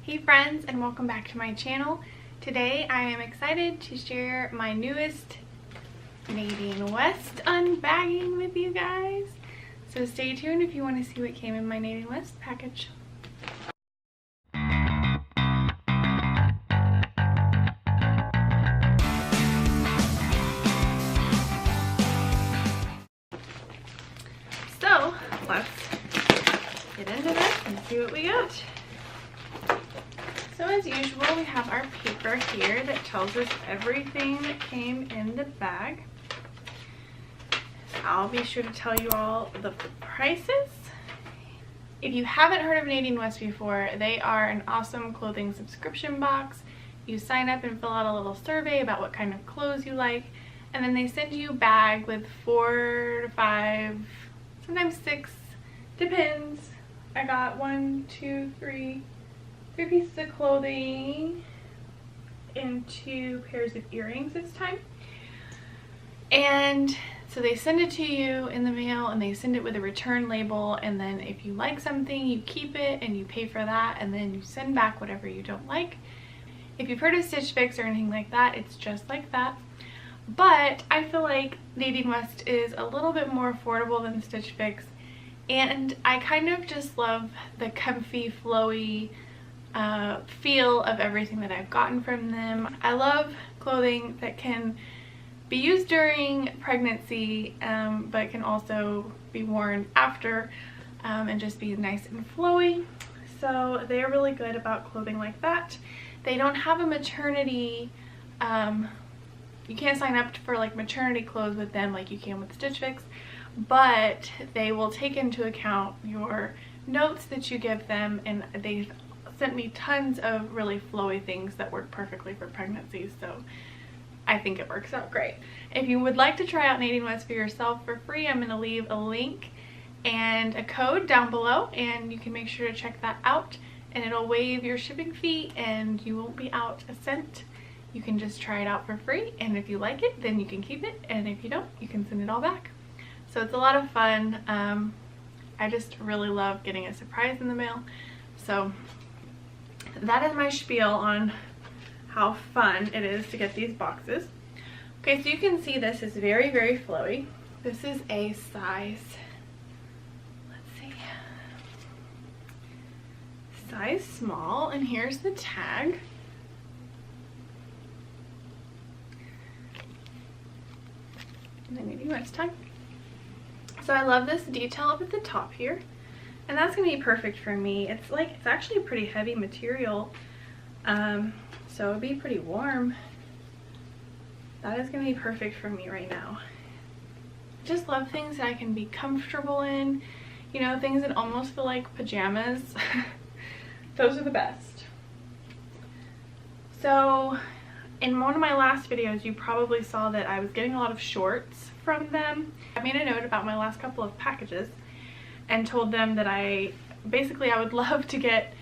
Hey friends, and welcome back to my channel. Today I am excited to share my newest Nadine West unbagging with you guys. So stay tuned if you want to see what came in my Nadine West package. So let's get into this and see what we got. So as usual, we have our paper here that tells us everything that came in the bag. I'll be sure to tell you all the prices. If you haven't heard of Nadine West before, they are an awesome clothing subscription box. You sign up and fill out a little survey about what kind of clothes you like, and then they send you a bag with 4 to 5, sometimes 6, depends. I got 3 pieces of clothing and 2 pairs of earrings this time. And so they send it to you in the mail, and they send it with a return label, and then if you like something you keep it and you pay for that, and then you send back whatever you don't like. If you've heard of Stitch Fix or anything like that, it's just like that. But I feel like Nadine West is a little bit more affordable than Stitch Fix, and I kind of just love the comfy, flowy feel of everything that I've gotten from them. I love clothing that can be used during pregnancy, but can also be worn after and just be nice and flowy. So they're really good about clothing like that. They don't have a maternity, you can't sign up for like maternity clothes with them like you can with Stitch Fix, but they will take into account your notes that you give them, and they've sent me tons of really flowy things that work perfectly for pregnancy, so I think it works out great. If you would like to try out Nadine West for yourself for free, I'm going to leave a link and a code down below, and you can make sure to check that out, and it'll waive your shipping fee and you won't be out a cent. You can just try it out for free, and if you like it then you can keep it, and if you don't you can send it all back. So it's a lot of fun. I just really love getting a surprise in the mail. So that is my spiel on how fun it is to get these boxes. Okay, so you can see this is very, very flowy. This is a size, let's see, size small, and here's the tag. And then Nadine West tag. So I love this detail up at the top here, and that's gonna be perfect for me. It's actually a pretty heavy material, so it'd be pretty warm. That is gonna be perfect for me right now. Just love things that I can be comfortable in, you know, things that almost feel like pajamas. Those are the best. So in one of my last videos you probably saw that I was getting a lot of shorts from them. I made a note about my last couple of packages and told them that I would love to get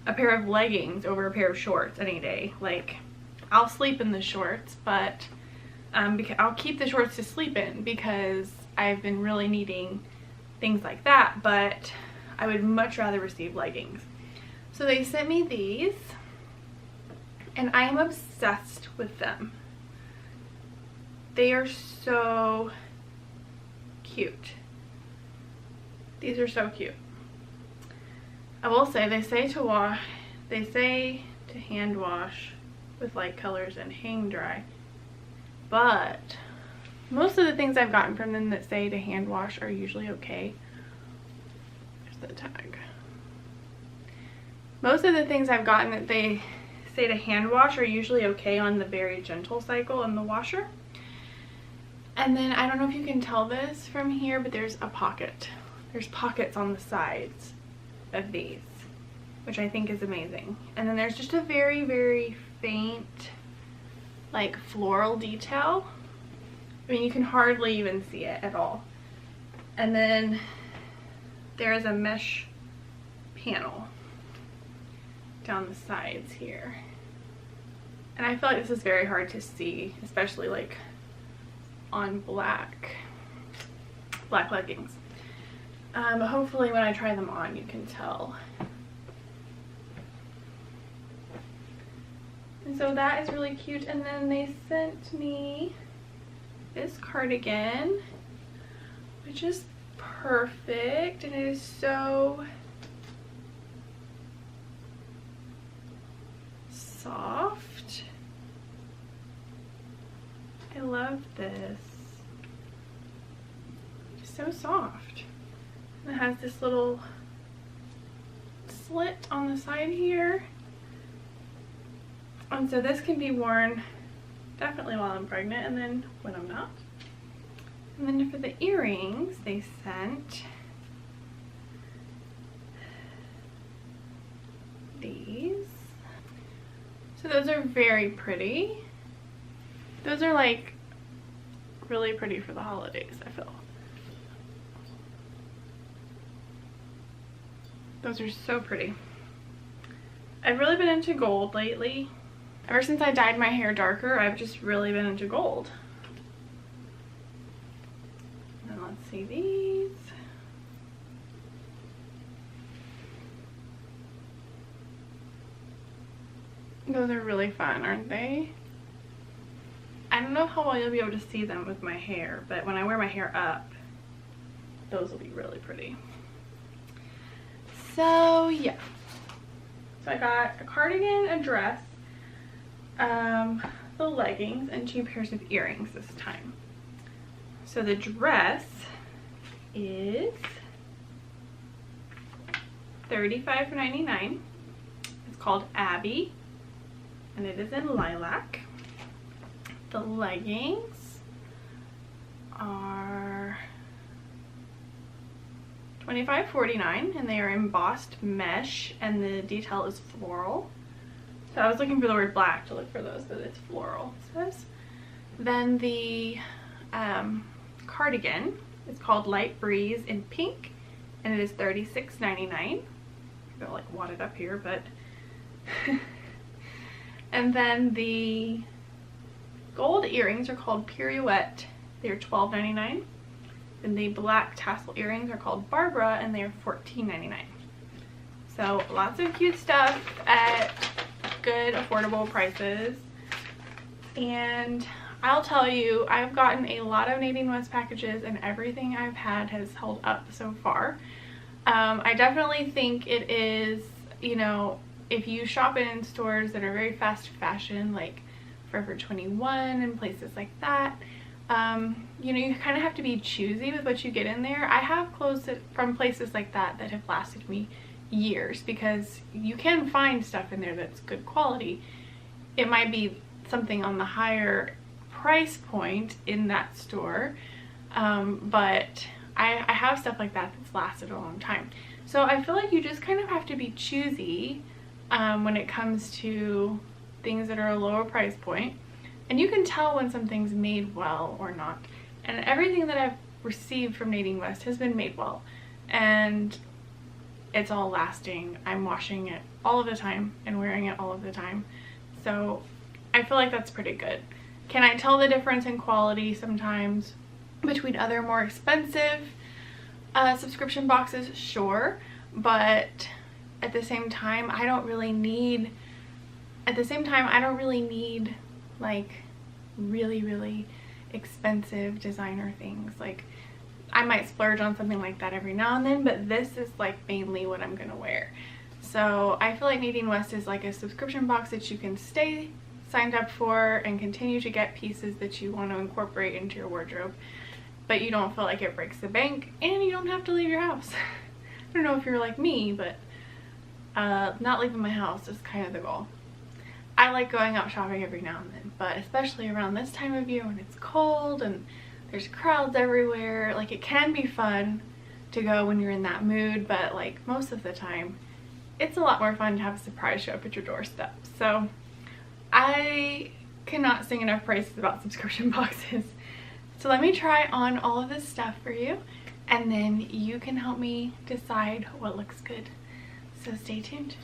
a pair of leggings over a pair of shorts any day. Like, I'll sleep in the shorts, but I'll keep the shorts to sleep in because I've been really needing things like that, but I would much rather receive leggings. So they sent me these, and I am obsessed with them. They are so cute. These are so cute. I will say they say to hand wash with light colors and hang dry, but most of the things I've gotten from them that say to hand wash are usually okay. There's the tag. Most of the things I've gotten that they say to hand wash are usually okay on the very gentle cycle in the washer. And then I don't know if you can tell this from here, but there's a pocket. There's pockets on the sides of these, which I think is amazing. And then there's just a very, very faint, like, floral detail. I mean, you can hardly even see it at all. And then there's a mesh panel down the sides here. And I feel like this is very hard to see, especially like on black leggings. But hopefully when I try them on you can tell. So that is really cute. And then they sent me this cardigan, which is perfect, and it is so soft. I love this. It's so soft. And it has this little slit on the side here. And so this can be worn definitely while I'm pregnant and then when I'm not. And then for the earrings, they sent these. So those are very pretty. Those are like really pretty for the holidays, I feel. Those are so pretty. I've really been into gold lately. Ever since I dyed my hair darker, I've just really been into gold. And let's see these. Those are really fun, aren't they? I don't know how well you'll be able to see them with my hair, but when I wear my hair up, those will be really pretty. So yeah. So I got a cardigan, a dress, the leggings, and 2 pairs of earrings this time. So the dress is $35.99. It's called Abby, and it is in lilac. The leggings are $25.49, and they are embossed mesh, and the detail is floral. So I was looking for the word black to look for those, but it's floral, it says. Then the cardigan is called Light Breeze in pink, and it is $36.99. I feel like wadded up here, but and then the gold earrings are called Pirouette. They're $12.99. And the black tassel earrings are called Barbara, and they are $14.99. So lots of cute stuff at good, affordable prices. And I'll tell you, I've gotten a lot of Nadine West packages, and everything I've had has held up so far. I definitely think it is, you know, if you shop in stores that are very fast fashion, like Forever 21 and places like that, you know, you kind of have to be choosy with what you get in there. I have clothes from places like that that have lasted me years, because you can find stuff in there that's good quality. It might be something on the higher price point in that store, but I have stuff like that that's lasted a long time. So I feel like you just kind of have to be choosy when it comes to things that are a lower price point. And you can tell when something's made well or not. And everything that I've received from Nadine West has been made well. And it's all lasting. I'm washing it all of the time and wearing it all of the time. So I feel like that's pretty good. Can I tell the difference in quality sometimes between other more expensive subscription boxes? Sure. But at the same time, I don't really need like really expensive designer things. Like, I might splurge on something like that every now and then, but this is like mainly what I'm gonna wear. So I feel like Nadine West is like a subscription box that you can stay signed up for and continue to get pieces that you want to incorporate into your wardrobe, but you don't feel like it breaks the bank, and you don't have to leave your house. I don't know if you're like me, but not leaving my house is kind of the goal. I like going out shopping every now and then, but especially around this time of year when it's cold and there's crowds everywhere, like, it can be fun to go when you're in that mood, but like most of the time it's a lot more fun to have a surprise show up at your doorstep. So I cannot sing enough praises about subscription boxes. So let me try on all of this stuff for you, and then you can help me decide what looks good. So stay tuned.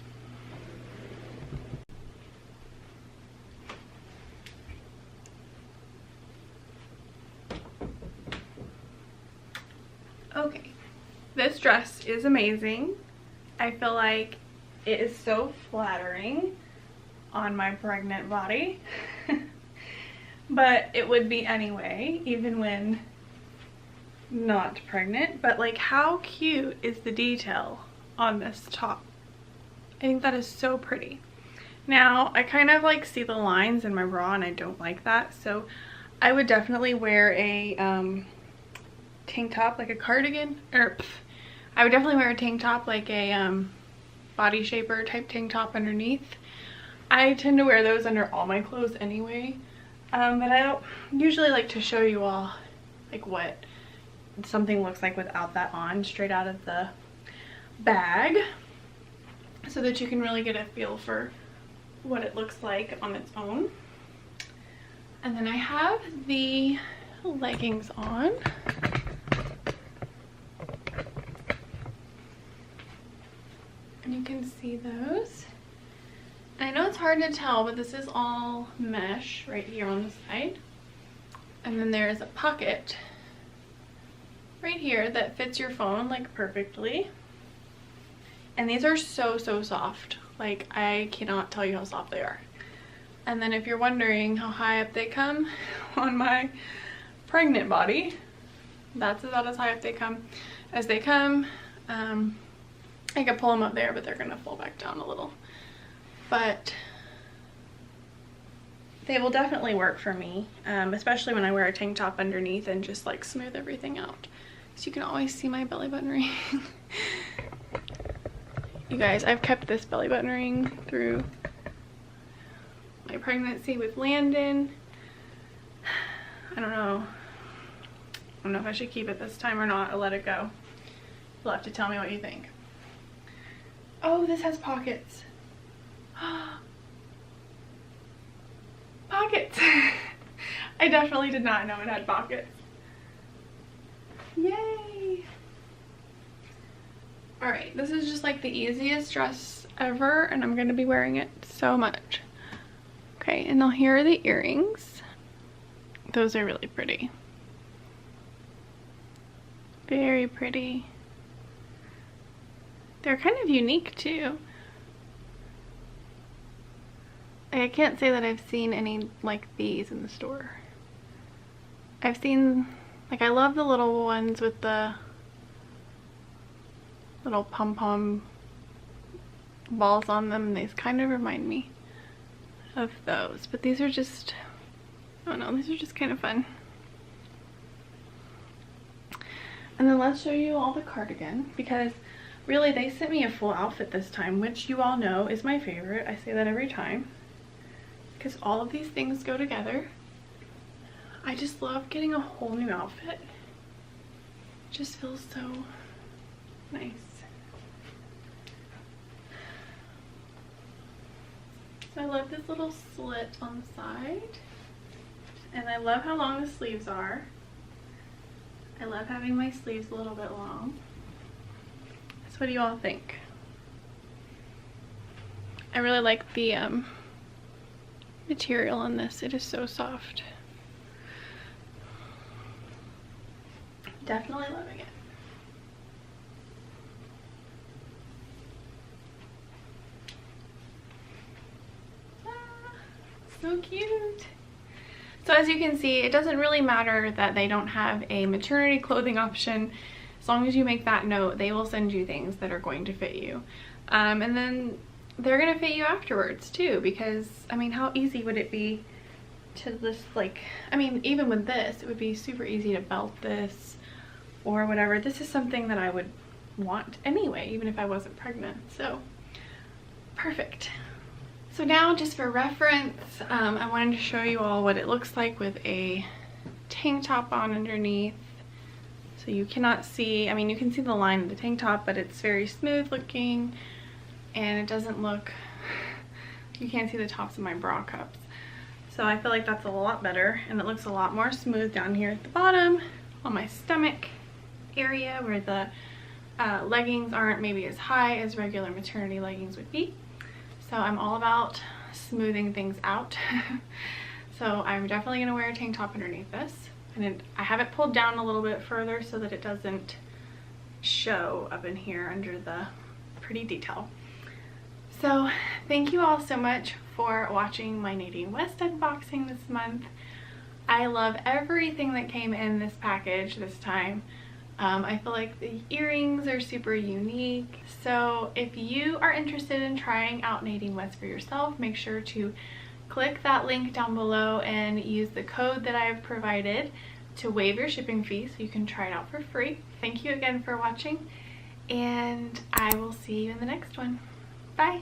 Okay, this dress is amazing. I feel like it is so flattering. on my pregnant body. But it would be anyway, even when not pregnant. But like, how cute is the detail on this top? I think that is so pretty. Now, I kind of like see the lines in my bra and I don't like that, so I would definitely wear a tank top, like a cardigan, or I would definitely wear a tank top, like a body shaper type tank top underneath. I tend to wear those under all my clothes anyway, but I don't usually like to show you all like what something looks like without that on, straight out of the bag, so that you can really get a feel for what it looks like on its own. And then I have the leggings on. And you can see those. And I know it's hard to tell, but this is all mesh right here on the side. And then there's a pocket right here that fits your phone like perfectly. And these are so soft. Like, I cannot tell you how soft they are. And then if you're wondering how high up they come on my pregnant body, that's about as high up they come as they come. I could pull them up there, but they're gonna fall back down a little. But they will definitely work for me, especially when I wear a tank top underneath and just like smooth everything out. So you can always see my belly button ring. You guys, I've kept this belly button ring through my pregnancy with Landon. I don't know if I should keep it this time or not, or let it go. You'll have to tell me what you think. Oh, this has pockets. Pockets. I definitely did not know it had pockets. Yay. All right, this is just like the easiest dress ever, and I'm gonna be wearing it so much. Okay, and now here are the earrings. Those are really pretty. Very pretty. They're kind of unique too. I can't say that I've seen any like these in the store. I've seen, like, I love the little ones with the little pom-pom balls on them. These kind of remind me of those, but these are just, I don't know, these are just kind of fun. And then let's show you all the cardigan, because really they sent me a full outfit this time, which you all know is my favorite. I say that every time because all of these things go together. I just love getting a whole new outfit. It just feels so nice. So I love this little slit on the side, and I love how long the sleeves are. I love having my sleeves a little bit long. So what do you all think? I really like the material on this. It is so soft. Definitely loving it. So cute. So as you can see, it doesn't really matter that they don't have a maternity clothing option. As long as you make that note, they will send you things that are going to fit you. And then they're gonna fit you afterwards too, because I mean, how easy would it be to just like, I mean, even with this, it would be super easy to belt this or whatever. This is something that I would want anyway, even if I wasn't pregnant. So perfect. So now, just for reference, I wanted to show you all what it looks like with a tank top on underneath. So you cannot see, I mean, you can see the line of the tank top, but it's very smooth looking, and it doesn't look, you can't see the tops of my bra cups. So I feel like that's a lot better, and it looks a lot more smooth down here at the bottom on my stomach area, where the leggings aren't maybe as high as regular maternity leggings would be. So I'm all about smoothing things out. So I'm definitely gonna wear a tank top underneath this. And I have it pulled down a little bit further so that it doesn't show up in here under the pretty detail. So thank you all so much for watching my Nadine West unboxing this month. I love everything that came in this package this time. I feel like the earrings are super unique. So if you are interested in trying out Nadine West for yourself, make sure to click that link down below and use the code that I've provided to waive your shipping fee so you can try it out for free. Thank you again for watching, and I will see you in the next one. Bye!